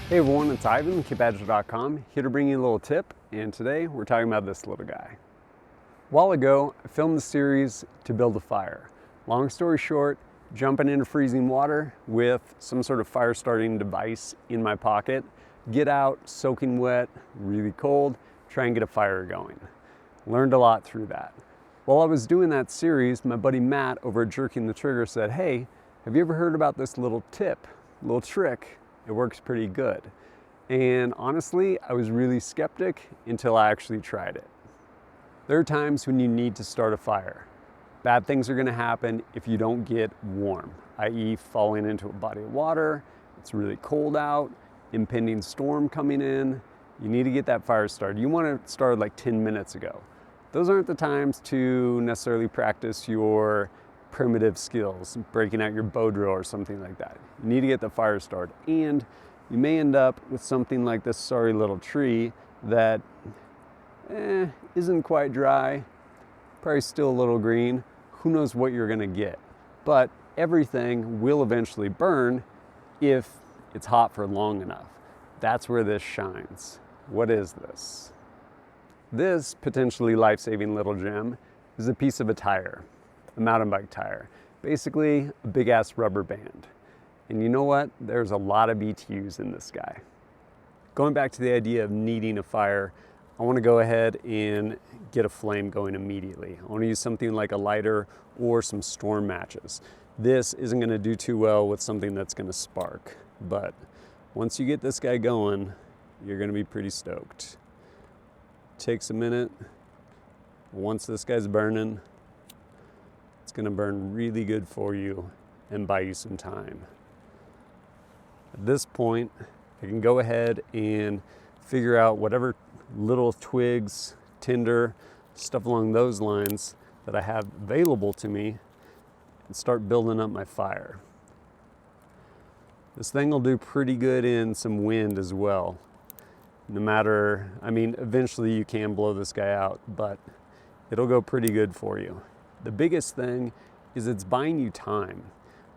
Hey everyone, it's Ivan, KitBadger.com, here to bring you a little tip, and today we're talking about this little guy. A while ago, I filmed the series to build a fire. Long story short, jumping into freezing water with some sort of fire starting device in my pocket, get out, soaking wet, really cold, try and get a fire going. Learned a lot through that. While I was doing that series, my buddy Matt over at Jerking the Trigger said, hey, have you ever heard about this little tip, little trick? It works pretty good. And honestly, I was really skeptic until I actually tried it. There are times when you need to start a fire. Bad things are gonna happen if you don't get warm, i.e. falling into a body of water, it's really cold out, impending storm coming in, you need to get that fire started. You wanna start like 10 minutes ago. Those aren't the times to necessarily practice your primitive skills, breaking out your bow drill or something like that. You need to get the fire started, and you may end up with something like this sorry little tree that isn't quite dry, probably still a little green. Who knows what you're gonna get? But everything will eventually burn if it's hot for long enough. That's where this shines. What is this? This potentially life-saving little gem is a piece of a tire. A mountain bike tire, basically a big ass rubber band. And you know what? There's a lot of BTUs in this guy. Going back to the idea of needing a fire, I want to go ahead and get a flame going immediately. I want to use something like a lighter or some storm matches. This isn't going to do too well with something that's going to spark, but once you get this guy going, you're going to be pretty stoked. Takes a minute. Once this guy's burning, it's gonna burn really good for you and buy you some time. At this point, I can go ahead and figure out whatever little twigs, tinder, stuff along those lines that I have available to me and start building up my fire. This thing will do pretty good in some wind as well. No matter, eventually you can blow this guy out, but it'll go pretty good for you. The biggest thing is it's buying you time.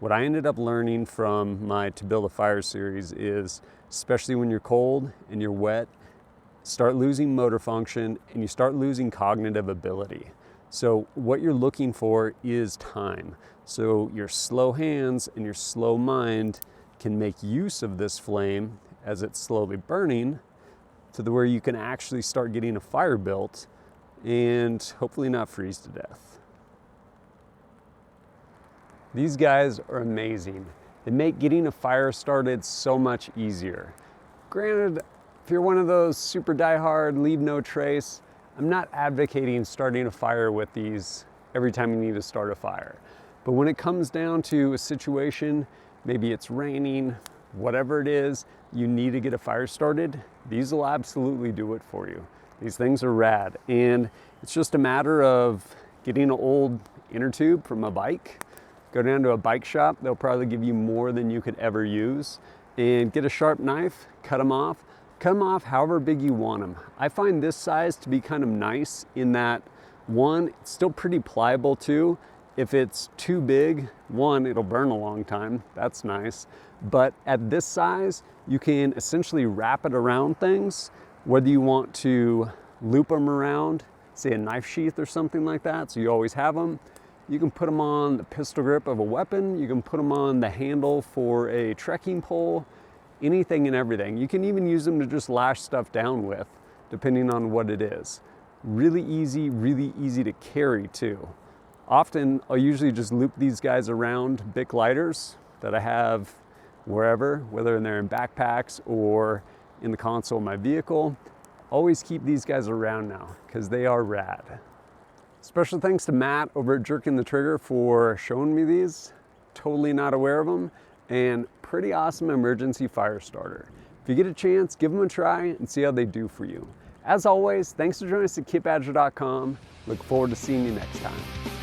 What I ended up learning from my To Build a Fire series is, especially when you're cold and you're wet, start losing motor function and you start losing cognitive ability. So what you're looking for is time. So your slow hands and your slow mind can make use of this flame as it's slowly burning to the where you can actually start getting a fire built and hopefully not freeze to death. These guys are amazing. They make getting a fire started so much easier. Granted, if you're one of those super diehard, leave no trace, I'm not advocating starting a fire with these every time you need to start a fire. But when it comes down to a situation, maybe it's raining, whatever it is, you need to get a fire started, these will absolutely do it for you. These things are rad, and it's just a matter of getting an old inner tube from a bike, go down to a bike shop, they'll probably give you more than you could ever use, and get a sharp knife, cut them off however big you want them. I find this size to be kind of nice in that, one, it's still pretty pliable too. If it's too big, one, it'll burn a long time, that's nice. But at this size, you can essentially wrap it around things, whether you want to loop them around, say a knife sheath or something like that, so you always have them. You can put them on the pistol grip of a weapon, you can put them on the handle for a trekking pole, anything and everything. You can even use them to just lash stuff down with, depending on what it is. Really easy to carry too. Often, I'll usually just loop these guys around Bic lighters that I have wherever, whether they're in backpacks or in the console of my vehicle. Always keep these guys around now, because they are rad. Special thanks to Matt over at Jerking the Trigger for showing me these. Totally not aware of them, and pretty awesome emergency fire starter. If you get a chance, give them a try and see how they do for you. As always, thanks for joining us at KitBadger.com. Look forward to seeing you next time.